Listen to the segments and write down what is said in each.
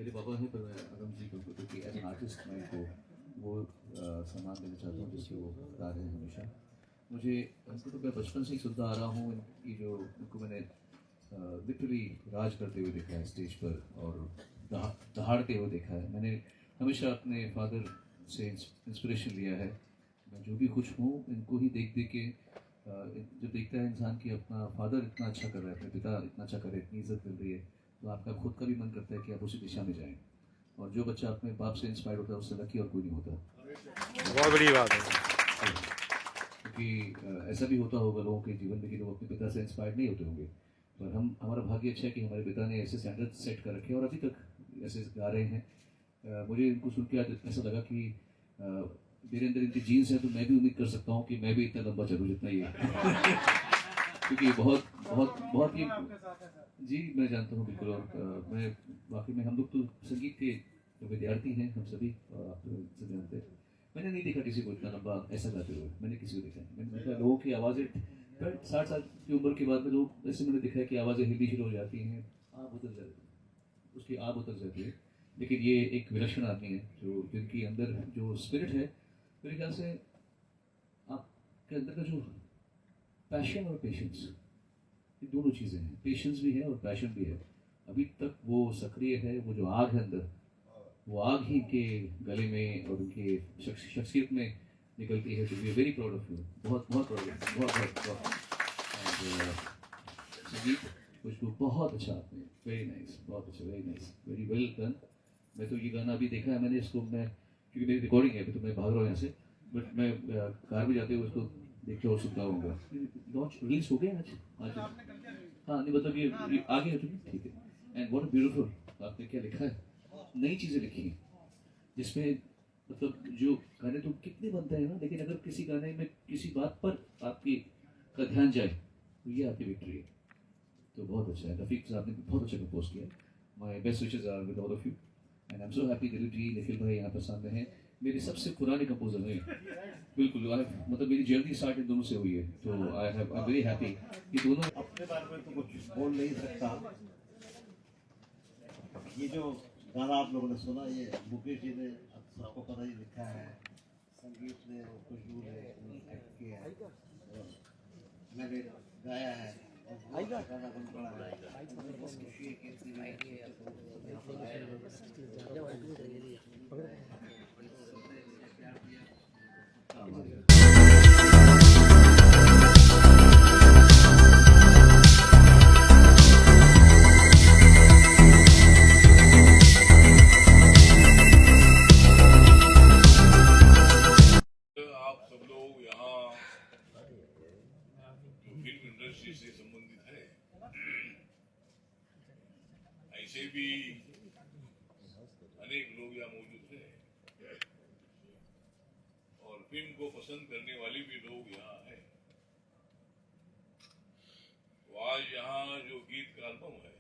मेरे पापा हैं, पर मैं अगम जी को क्योंकि एज एन आर्टिस्ट मैं इनको वो सम्मान देना चाहता हूँ जिसके वो हकदार हैं हमेशा। मुझे उनको तो मैं बचपन से ही सुनता आ रहा हूँ, इनकी जो उनको मैंने लिटरली राज करते हुए देखा है स्टेज पर और दहाड़ते हुए देखा है। मैंने हमेशा अपने फादर से इंस्पिरेशन लिया है। मैं जो भी कुछ हूँ इनको ही देख देख के जब देखता है इंसान कि अपना फादर इतना अच्छा कर रहा है, अपने पिता इतना अच्छा कर रहे हैं, इतनी इज्जत मिल रही है, तो आपका खुद का भी मन करता है कि आप उसी दिशा में जाएं। और जो बच्चा अपने बाप से इंस्पायर होता है उससे लकी और कोई नहीं होता। बहुत बड़ी बात है। क्योंकि ऐसा भी होता होगा लोगों के जीवन में कि लोग अपने पिता से इंस्पायर्ड नहीं होते होंगे, पर हमारा भाग्य अच्छा है कि हमारे पिता ने ऐसे स्टैंडर्ड सेट कर रखे हैं और अभी तक ऐसे गा रहे हैं। मुझे इनको सुन के आज ऐसा लगा कि मेरे अंदर इनकी जीन्स है, तो मैं भी उम्मीद कर सकता हूँ कि मैं भी इतना लंबा चलूँ जितना ये क्योंकि बहुत बहुत बहुत ही जी मैं जानता हूँ बिल्कुल। और मैं वाकई में हम लोग तो संगीत के जो विद्यार्थी हैं हम सभी आप सब जानते हैं। मैंने नहीं देखा किसी को इतना लंबा ऐसा गाते हुए, मैंने किसी को देखा नहीं। मैंने देखा लोगों की आवाज़ें 60 साल की उम्र के बाद में लोग ऐसे मैंने देखा है कि आवाज़ें हिलनी शुरू हो जाती हैं, आप उतर जाती है, उसकी आप उतर जाती है। लेकिन ये एक विलक्षण आदमी है जो जिनकी अंदर जो स्पिरिट है, मेरे ख्याल से आपके अंदर का जो पैशन और पेशेंस, ये दोनों चीज़ें हैं। पेशेंस भी है और पैशन भी है। अभी तक वो सक्रिय है, वो जो आग है अंदर, वो आग ही के गले में और उनके शख्सियत में निकलती है। तो we are very proud of you, बहुत बहुत प्राउड ऑफ यू, बहुत बहुत बहुत। संगीत खुशबू बहुत अच्छा आपने, वेरी नाइस, बहुत अच्छा, very nice, very well done. मैं तो ये गाना अभी देखा है मैंने इसको, मैं क्योंकि मेरी रिकॉर्डिंग है अभी तो मैं भाग रहा हूँ यहाँ से, बट मैं कार में जाते हुए उसको देखते और सुनता रहूँगा। लॉन्च रिलीज हो गया आज हाँ नहीं मतलब ये आगे है, ठीक है। एंड व्हाट ब्यूटीफुल आपने क्या लिखा है, नई चीज़ें लिखी हैं जिसमें मतलब जो गाने तो कितने बनते हैं ना, लेकिन अगर किसी गाने में किसी बात पर आपकी का ध्यान जाए तो ये आपकी विक्ट्री है। तो बहुत अच्छा है, रफीक साहब ने बहुत अच्छा कंपोज किया। My best wishes are with all of you and I am so happy. Dilip ji, Nikhil भाई यहाँ पर सामने हैं, मेरे सबसे पुराने कंपोजर हैं बिल्कुल। मतलब मेरी जर्नी स्टार्ट इन दोनों से हुई है, तो आई एम वेरी हैप्पी कि दोनों। अपने बारे में तो कुछ बोल नहीं सकता। ये जो गाना आप लोगों ने सुना, ये मुकेश जी ने आपको पता ही लिखा है, संगीत ने और खुशबू ने एक्ट किया है और मैंने गाया है। गाना बन पड़ा है, खुशी की से संबंधित है, ऐसे भी अनेक लोग यहाँ मौजूद हैं और फिल्म को पसंद करने वाले भी लोग यहाँ हैं। तो आज यहाँ जो गीत का एल्बम है,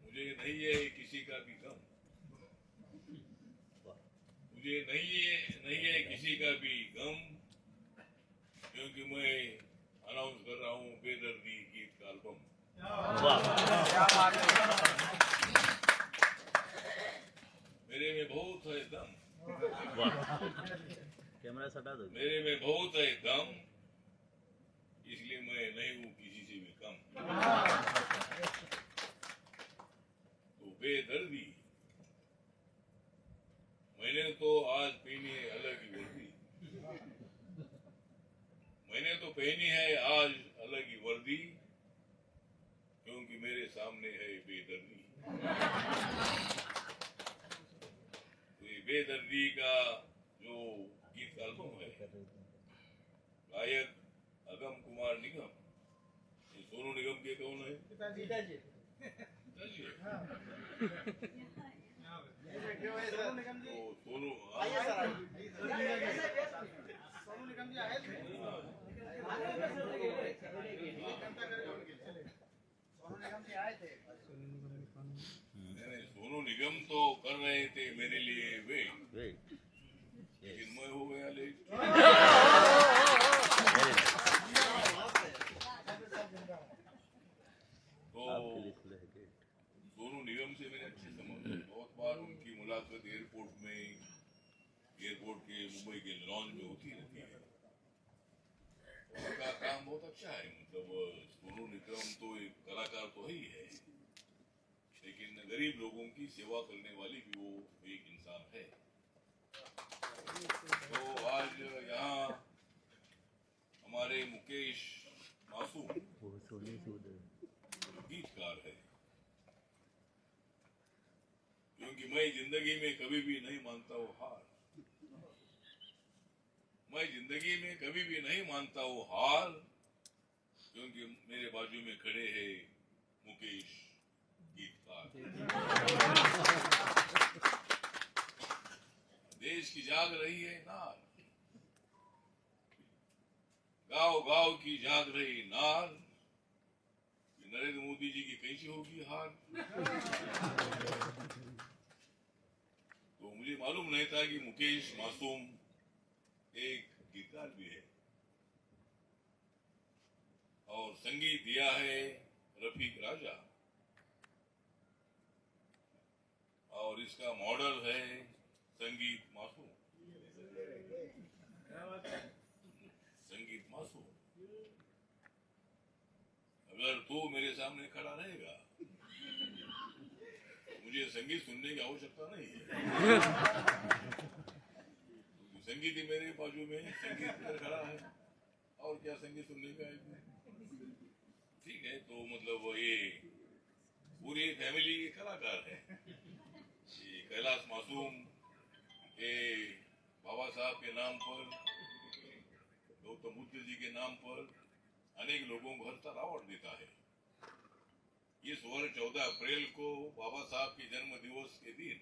मुझे नहीं है किसी का भी गम, मुझे नहीं है किसी का भी गम, क्योंकि मैं अनाउंस कर रहा हूँ बेदर्दी गीत का एल्बम। मेरे में बहुत है दम, कैमरा सटा दो। मेरे में बहुत है दम, इसलिए मैं नहीं हूँ किसी से भी कम। तो बेदर्दी मैंने तो आज पहनी है अलग ही वर्दी, मैंने तो पहनी है आज अलग ही वर्दी, क्योंकि मेरे सामने है बेदर्दी। तो ये बेदर्दी का जो गीत एल्बम है, गायक अगम कुमार निगम, ये सोनू निगम के कौन है? पिताजी। तो सोनू सोनू निगम तो कर रहे थे मेरे लिए वेट, लेकिन मैं हो गया लेट। तो मुंबई के लॉन्च में होती रहती है। उनका काम बहुत अच्छा है, मतलब सोनू निगम तो एक कलाकार तो ही है, लेकिन गरीब लोगों की सेवा करने वाली भी वो एक इंसान है। तो आज यहाँ हमारे मुकेश मासूम वो सोने से उधर गीतकार है, क्योंकि मैं जिंदगी में कभी भी नहीं मानता वो हार, मैं जिंदगी में कभी भी नहीं मानता वो हार, क्योंकि मेरे बाजू में खड़े हैं मुकेश गीतकार। देश की जाग रही है नार, गाँव गाँव की जाग रही नार, नरेंद्र मोदी जी की कैसी होगी हार। तो मुझे मालूम नहीं था कि मुकेश मासूम एक गीतकार भी है, और संगीत दिया है रफीक राजा, और इसका मॉडल है संगीत मासूम। संगीत मासूम, अगर तू मेरे सामने खड़ा रहेगा मुझे संगीत सुनने की आवश्यकता नहीं है, संगीत ही मेरे बाजू में संगीत पर खड़ा है, और क्या संगीत सुनने का है। ठीक है, तो मतलब ये पूरी फैमिली कलाकार है। ये कैलाश मासूम ये बाबा साहब के नाम पर, गौतम बुद्ध जी के नाम पर अनेक लोगों को हर साल अवार्ड देता है। इस वर्ष 14 अप्रैल को बाबा साहब के जन्म दिवस के दिन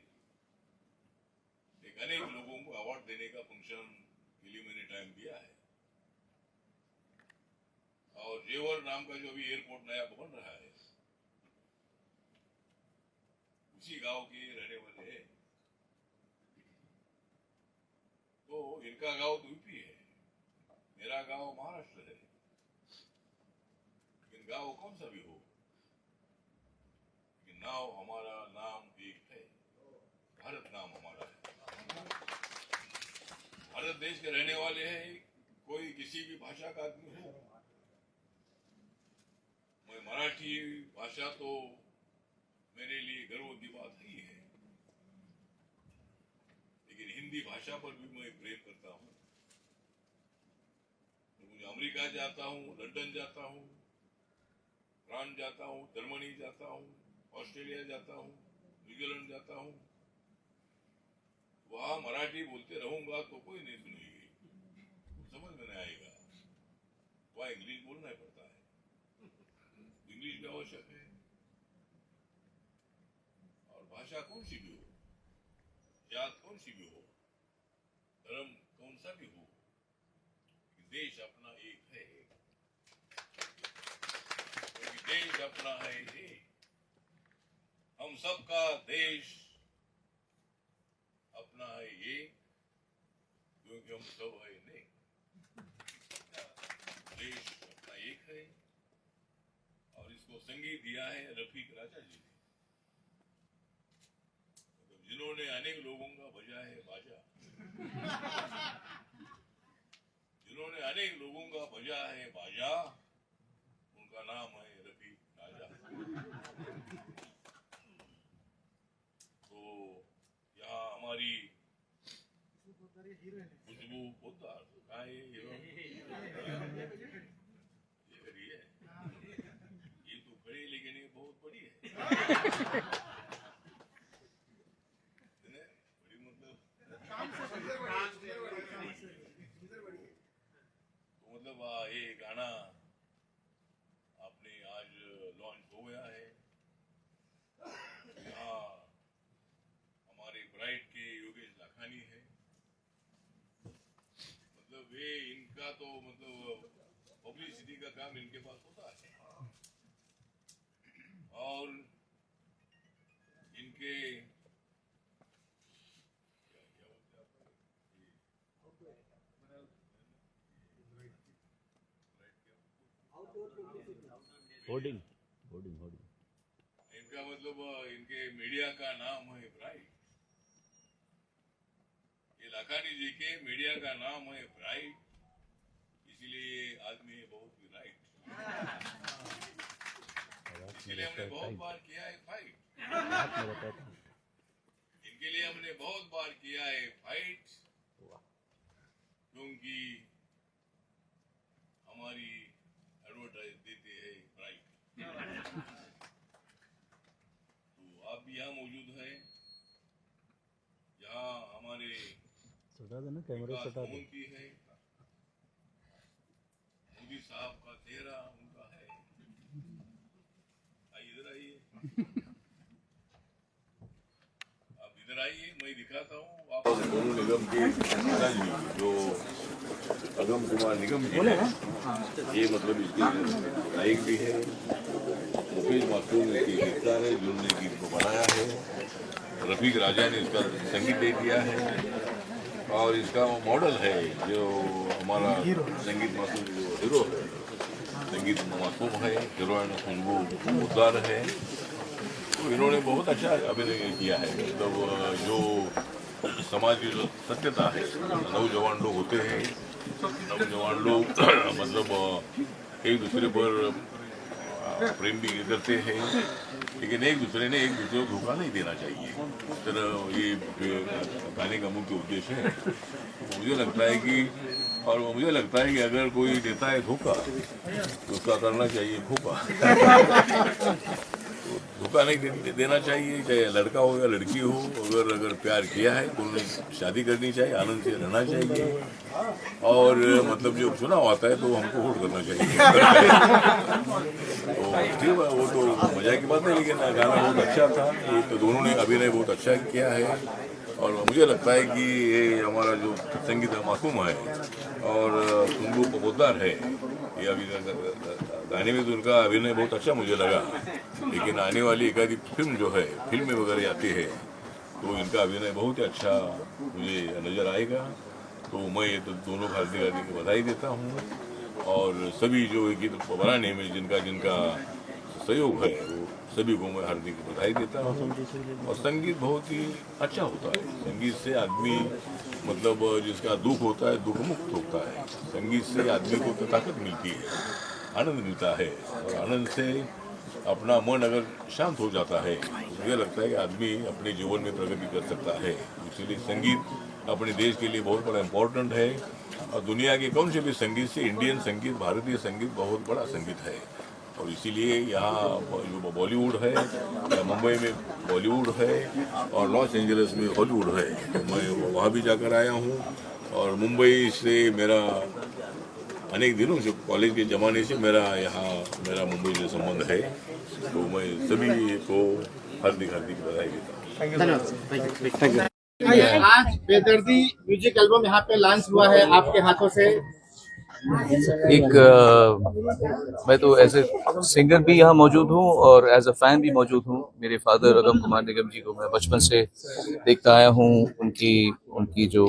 एक अनेक लोगों को अवार्ड देने का फंक्शन के लिए मैंने टाइम दिया है, और जेवर नाम का जो भी एयरपोर्ट नया बन रहा है उसी गांव के रहने वाले हैं। तो इनका गांव तो यूपी है, मेरा गांव महाराष्ट्र है, लेकिन गांव कौन सा भी हो, लेकिन नाव हमारा नाम एक है, भारत नाम हमारा है। भारत देश के रहने वाले हैं, कोई किसी भी भाषा का आदमी हो। मैं मराठी भाषा तो मेरे लिए गर्व की बात ही है, लेकिन हिंदी भाषा पर भी मैं प्रेम करता हूँ। तो मुझे अमेरिका जाता हूँ, लंदन जाता हूँ, फ्रांस जाता हूँ, जर्मनी जाता हूँ, ऑस्ट्रेलिया जाता हूँ, न्यूजीलैंड जाता हूँ, वहां मराठी बोलते रहूंगा तो कोई नहीं सुनेगी, समझ में नहीं आएगा, वहां इंग्लिश बोलना ही पड़ता है। इंग्लिश भी आवश्यक है, और भाषा कौन सी भी हो, जात कौन सी भी हो, धर्म कौन सा भी हो, देश अपना एक है, क्योंकि देश अपना है एक, हम सबका देश अपना है एक, क्योंकि हम सब है नेक। देश अपना एक है, और इसको संगीत दिया है रफीक राजा जी ने, मतलब जिन्होंने अनेक लोगों का बजा है बाजा, जिन्होंने अनेक लोगों का बजा है बाजा, उनका नाम है रफीक राजा। तो यहाँ हमारी खुशबू पोद्दार कहाँ है, ये खड़ी है, ये तो खड़ी लेकिन ये बहुत बड़ी है, बड़ी मतलब तो मतलब ये गाना आपने आज लॉन्च हो गया है। यहाँ हमारे ब्राइड के योगेश लाखानी है, मतलब ये इनका तो मतलब पब्लिसिटी का काम इनके पास होता है, और इनके होर्डिंग होर्डिंग होर्डिंग इनका मतलब इनके मीडिया का नाम है ब्राइट। ये लाखानी जी के मीडिया का नाम है ब्राइट, इसीलिए आदमी है बहुत राइट। इसलिए हमने बहुत बार किया है फाइट, इनके लिए हमने बहुत बार किया है फाइट, क्योंकि हमारी एडवर्टाइज देते हैं राइट। तो आप भी यहाँ मौजूद हैं, यहाँ हमारे सटा देना कैमरा सटा दे। मोदी है, मोदी साहब का चेहरा उनका है। आइए इधर आइए, आप इधर आइए, मैं दिखाता हूँ आप। सोनू निगम के पिताजी जो अगम कुमार निगम जी हैं, ये मतलब इसके गायक भी है। मुकेश माथुर इसके गीतकार है, जिन्होंने गीत को बनाया है। रफीक राजा ने इसका संगीत दे दिया है, और इसका मॉडल है जो हमारा संगीत मासूम जो हीरो है, संगीत मासूम है, हीरोइन खुशबू पोद्दार है। तो इन्होंने बहुत अच्छा अभिनय किया है। मतलब जो समाज की जो सत्यता है, नौजवान लोग होते हैं, नौजवान लोग मतलब एक दूसरे पर प्रेम भी करते हैं, लेकिन एक दूसरे को धोखा नहीं देना चाहिए। इस तरह ये गाने का मुख्य उद्देश्य है। मुझे लगता है कि अगर कोई देता है धोखा तो उसका करना चाहिए धोखा। धोखा नहीं देना चाहिए, चाहे लड़का हो या लड़की हो। अगर प्यार किया है तो उन्हें शादी करनी चाहिए, आनंद से रहना चाहिए, और मतलब जो चुनाव आता है तो हमको वोट करना चाहिए। तो ठीक है, वो तो मजा की बात है, लेकिन गाना बहुत अच्छा था। ये तो दोनों ने अभिनय बहुत अच्छा किया है, और मुझे लगता है कि ये हमारा जो संगीत मासूम है और खुशबू पोद्दार है, ये अभी गाने में तो उनका अभिनय बहुत अच्छा मुझे लगा। लेकिन आने वाली एक आधी फिल्म जो है, फिल्में वगैरह आती है, तो इनका अभिनय बहुत ही अच्छा मुझे नज़र आएगा। तो मैं ये तो दोनों भारतीय गाने को बधाई देता हूँ, और सभी जो गीत बनाने में जिनका सहयोग है, वो सभी को मैं हार्दिक बधाई देता हूँ। और संगीत बहुत ही अच्छा होता है। संगीत से आदमी मतलब जिसका दुख होता है दुख मुक्त होता है। संगीत से आदमी को तो ताकत मिलती है, आनंद मिलता है, और आनंद से अपना मन अगर शांत हो जाता है तो मुझे लगता है कि आदमी अपने जीवन में प्रगति कर सकता है। इसीलिए संगीत अपने देश के लिए बहुत बड़ा इम्पोर्टेंट है, और दुनिया के कौन से भी संगीत से इंडियन संगीत, भारतीय संगीत बहुत बड़ा संगीत है। और इसीलिए यहाँ जो बॉलीवुड है, मुंबई में बॉलीवुड है, और लॉस एंजलिस में हॉलीवुड है। तो मैं वहाँ भी जाकर आया हूँ, और मुंबई से मेरा अनेक दिनों से, कॉलेज के ज़माने से मेरा मुंबई से संबंध है। तो मैं सभी को हार्दिक बधाई देता हूँ। आज बेदर्दी म्यूजिक एल्बम यहाँ पे लॉन्च हुआ है आपके हाथों से। मैं तो एज ए सिंगर भी यहाँ मौजूद हूँ और एज अ फैन भी मौजूद हूँ। मेरे फादर अगम कुमार निगम जी को मैं बचपन से देखता आया हूँ। उनकी जो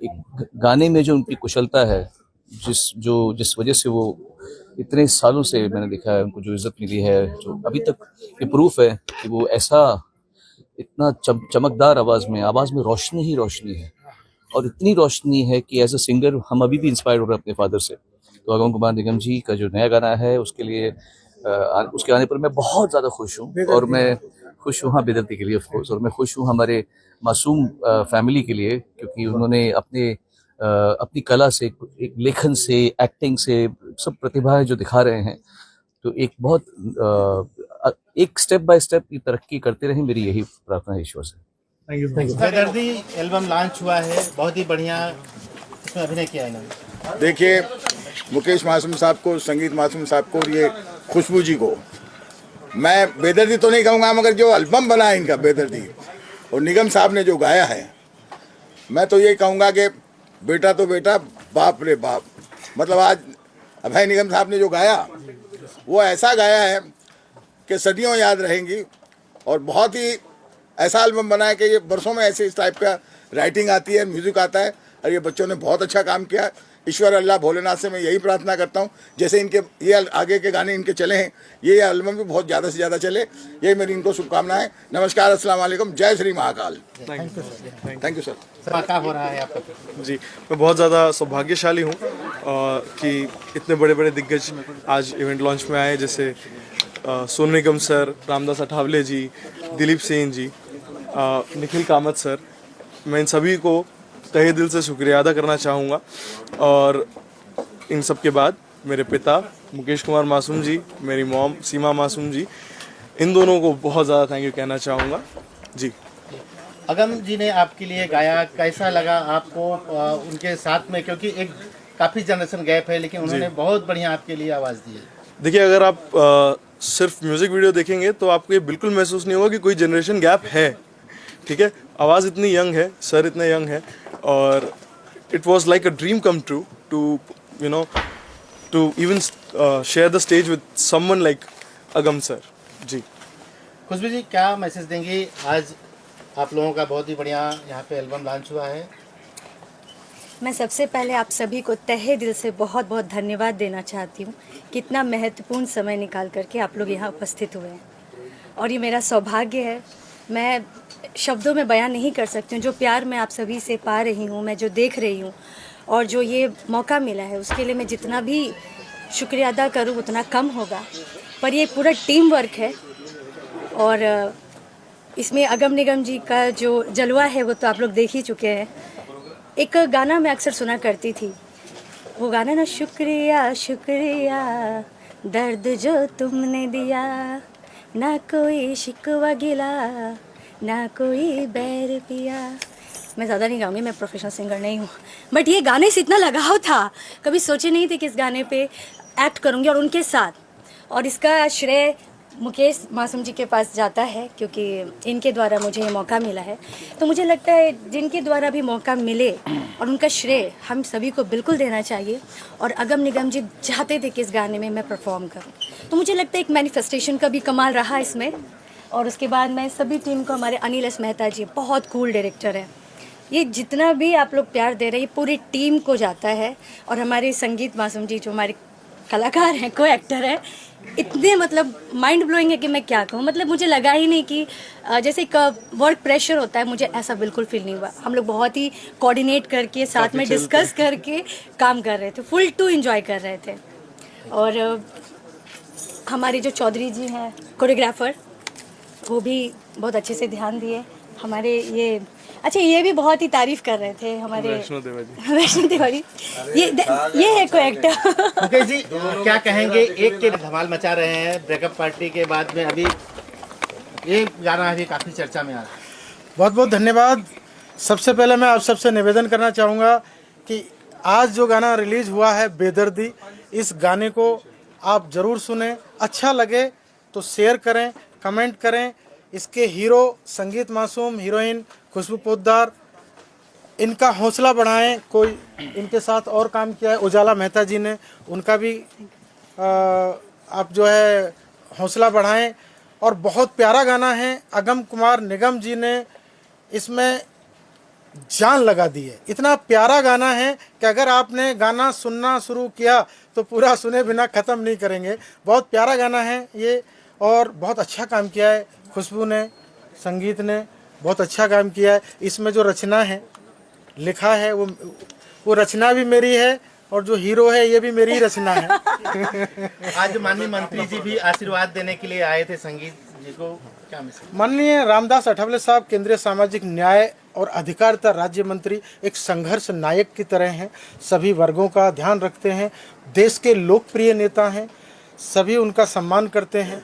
एक गाने में जो उनकी कुशलता है, जिस वजह से वो इतने सालों से मैंने देखा है उनको जो इज्जत मिली है, जो अभी तक ये प्रूफ है कि वो ऐसा इतना चमकदार आवाज़ में रोशनी ही रोशनी है, और इतनी रोशनी है कि एज अ सिंगर हम अभी भी इंस्पायर हो रहे हैं अपने फादर से। तो अगम कुमार निगम जी का जो नया गाना है उसके लिए उसके आने पर मैं बहुत ज़्यादा खुश हूँ, और मैं खुश हूँ हाँ बेदर्दी के लिए ऑफ कोर्स, और मैं खुश हूँ हमारे मासूम फैमिली के लिए, क्योंकि उन्होंने अपनी कला से, एक लेखन से, एक्टिंग से, सब प्रतिभाएं जो दिखा रहे हैं, तो एक बहुत एक स्टेप बाय स्टेप की तरक्की करते रहे, मेरी यही प्रार्थना है ईश्वर से। बेदर्दी एल्बम लॉन्च हुआ है, बहुत ही बढ़िया इसमें अभिनय किया है इन्होंने। देखिए, मुकेश मासूम साहब को, संगीत मासूम साहब को, और ये खुशबू जी को मैं बेदर्दी तो नहीं कहूँगा, मगर जो एल्बम बना है इनका बेदर्दी, और निगम साहब ने जो गाया है, मैं तो ये कहूँगा कि बेटा तो बेटा, बाप रे बाप। मतलब आज अभय निगम साहब ने जो गाया, वो ऐसा गाया है कि सदियों याद रहेंगी। और बहुत ही ऐसा एल्बम बना है कि ये वर्षों में ऐसे इस टाइप का राइटिंग आती है, म्यूज़िक आता है, और ये बच्चों ने बहुत अच्छा काम किया। ईश्वर अल्लाह भोलेनाथ से मैं यही प्रार्थना करता हूँ जैसे इनके ये आगे के गाने इनके चले हैं, ये एल्बम भी बहुत ज़्यादा से ज़्यादा चले, यही मेरी इनको शुभकामनाएं। नमस्कार, अस्सलाम वालेकुम, जय Shri Mahakal. Thank you sir. क्या हो रहा है आपका? जी, मैं बहुत ज़्यादा सौभाग्यशाली हूँ कि इतने बड़े बड़े दिग्गज आज इवेंट लॉन्च में आए, जैसे सोनू निगम सर, रामदास अठावले जी, दिलीप सिंह जी, निखिल कामत सर। मैं इन सभी को तहे दिल से शुक्रिया अदा करना चाहूँगा। और इन सब के बाद मेरे पिता मुकेश कुमार मासूम जी, मेरी मॉम सीमा मासूम जी, इन दोनों को बहुत ज़्यादा थैंक यू कहना चाहूँगा जी। अगम जी ने आपके लिए गाया, कैसा लगा आपको उनके साथ में, क्योंकि एक काफ़ी जनरेशन गैप है लेकिन उन्होंने बहुत बढ़िया आपके लिए आवाज़ दी है। देखिए, अगर आप सिर्फ म्यूज़िक वीडियो देखेंगे तो आपको ये बिल्कुल महसूस नहीं होगा कि कोई जनरेशन गैप है। ठीक है, आवाज़ इतनी यंग है, सर इतने यंग है, और it was like a dream come true to you know to even share the stage with someone like Agam sir ji. Khushboo ji, क्या मैसेज देंगे? आज आप लोगों का बहुत ही बढ़िया यहाँ पे एल्बम लॉन्च हुआ है। मैं सबसे पहले आप सभी को तहे दिल से बहुत बहुत धन्यवाद देना चाहती हूँ। कितना महत्वपूर्ण समय निकाल करके आप लोग यहाँ उपस्थित हुए हैं और ये मेरा सौभाग्य है। मैं शब्दों में बयान नहीं कर सकती हूँ जो प्यार मैं आप सभी से पा रही हूँ, मैं जो देख रही हूँ और जो ये मौका मिला है उसके लिए मैं जितना भी शुक्रिया अदा करूँ उतना कम होगा। पर ये पूरा टीम वर्क है और इसमें अगम निगम जी का जो जलवा है वो तो आप लोग देख ही चुके हैं। एक गाना मैं अक्सर सुना करती थी, वो गाना ना, शुक्रिया शुक्रिया दर्द जो तुमने दिया, ना कोई शिकवा गिला ना कोई बैर पिया। मैं ज़्यादा नहीं गाऊंगी, मैं प्रोफेशनल सिंगर नहीं हूँ, बट ये गाने से इतना लगाव था, कभी सोचे नहीं थे कि इस गाने पे एक्ट करूँगी और उनके साथ। और इसका श्रेय मुकेश मासूम जी के पास जाता है क्योंकि इनके द्वारा मुझे ये मौका मिला है। तो मुझे लगता है जिनके द्वारा भी मौका मिले और उनका श्रेय हम सभी को बिल्कुल देना चाहिए। और अगम निगम जी चाहते थे कि इस गाने में मैं परफॉर्म करूं, तो मुझे लगता है एक मैनिफेस्टेशन का भी कमाल रहा इसमें। और उसके बाद मैं सभी टीम को, हमारे अनिल एस मेहता जी बहुत कूल डायरेक्टर है, ये जितना भी आप लोग प्यार दे रहे हैं ये पूरी टीम को जाता है। और हमारे संगीत मासूम जी जो हमारे कलाकार हैं, को एक्टर हैं, इतने मतलब माइंड ब्लोइंग है कि मैं क्या कहूँ। मतलब मुझे लगा ही नहीं कि जैसे एक वर्क प्रेशर होता है, मुझे ऐसा बिल्कुल फील नहीं हुआ। हम लोग बहुत ही कोऑर्डिनेट करके साथ में डिस्कस करके काम कर रहे थे, फुल टू एंजॉय कर रहे थे। और हमारे जो चौधरी जी हैं कोरियोग्राफर, वो भी बहुत अच्छे से ध्यान दिए हमारे। ये अच्छा, ये भी बहुत ही तारीफ कर रहे थे हमारे वैष्णो तिवारी, ये है को एक्टर। मुकेश जी, क्या कहेंगे? एक के धमाल मचा रहे हैं ब्रेकअप पार्टी के बाद में, अभी ये गाना अभी काफ़ी चर्चा में आ रहा है। बहुत बहुत धन्यवाद। सबसे पहले मैं आप सबसे निवेदन करना चाहूँगा कि आज जो गाना रिलीज हुआ है बेदर्दी, इस गाने को आप ज़रूर सुने, अच्छा लगे तो शेयर करें, कमेंट करें। इसके हीरो संगीत मासूम, हीरोइन खुशबू पोद्दार, इनका हौसला बढ़ाएं। कोई इनके साथ और काम किया है उजाला मेहता जी ने, उनका भी आप जो है हौसला बढ़ाएं। और बहुत प्यारा गाना है, अगम कुमार निगम जी ने इसमें जान लगा दी है। इतना प्यारा गाना है कि अगर आपने गाना सुनना शुरू किया तो पूरा सुने बिना ख़त्म नहीं करेंगे। बहुत प्यारा गाना है ये और बहुत अच्छा काम किया है खुशबू ने, संगीत ने बहुत अच्छा काम किया है। इसमें जो रचना है, लिखा है, वो रचना भी मेरी है और जो हीरो है ये भी मेरी ही रचना है। आज माननीय मंत्री जी भी आशीर्वाद देने के लिए आए थे संगीत जी को, क्या मैसेज? माननीय रामदास अठावले साहब केंद्रीय सामाजिक न्याय और अधिकारिता राज्य मंत्री एक संघर्ष नायक की तरह हैं, सभी वर्गों का ध्यान रखते हैं, देश के लोकप्रिय नेता हैं, सभी उनका सम्मान करते हैं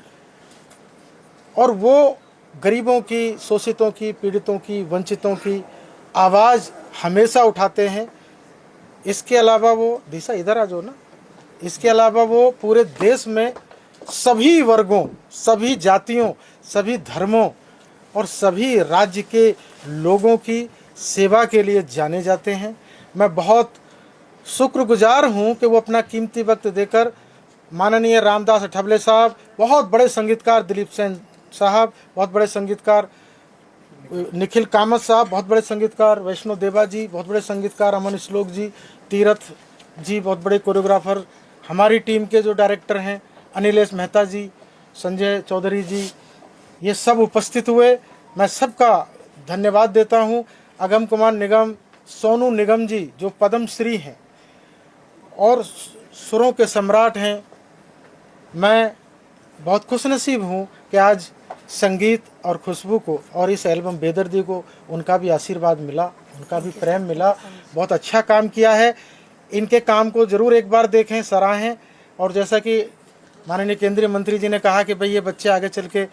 और वो गरीबों की, शोषितों की, पीड़ितों की, वंचितों की आवाज़ हमेशा उठाते हैं। इसके अलावा वो, दिशा इधर आ जाओ ना, इसके अलावा वो पूरे देश में सभी वर्गों, सभी जातियों, सभी धर्मों और सभी राज्य के लोगों की सेवा के लिए जाने जाते हैं। मैं बहुत शुक्रगुजार हूं कि वो अपना कीमती वक्त देकर, माननीय रामदास अठावले साहब, बहुत बड़े संगीतकार दिलीप सेन साहब, बहुत बड़े संगीतकार निखिल कामत साहब बहुत बड़े संगीतकार, वैष्णो देवा जी बहुत बड़े संगीतकार, अमन श्लोक जी, तीरथ जी बहुत बड़े कोरियोग्राफर, हमारी टीम के जो डायरेक्टर हैं अनिलेश मेहता जी, संजय चौधरी जी, ये सब उपस्थित हुए। मैं सबका धन्यवाद देता हूँ। अगम कुमार निगम, सोनू निगम जी जो पद्म श्री हैं और सुरों के सम्राट हैं, मैं बहुत खुशनसीब हूँ कि आज संगीत और खुशबू को और इस एल्बम बेदर्दी को उनका भी आशीर्वाद मिला, उनका भी प्रेम मिला। बहुत अच्छा काम किया है। इनके काम को ज़रूर एक बार देखें, सराहें। और जैसा कि माननीय केंद्रीय मंत्री जी ने कहा कि भाई ये बच्चे आगे चल के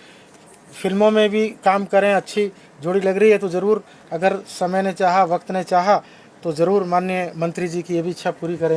फिल्मों में भी काम करें, अच्छी जोड़ी लग रही है, तो ज़रूर अगर समय ने चाहा, वक्त ने चाहा तो ज़रूर माननीय मंत्री जी की ये भी इच्छा पूरी करेंगे।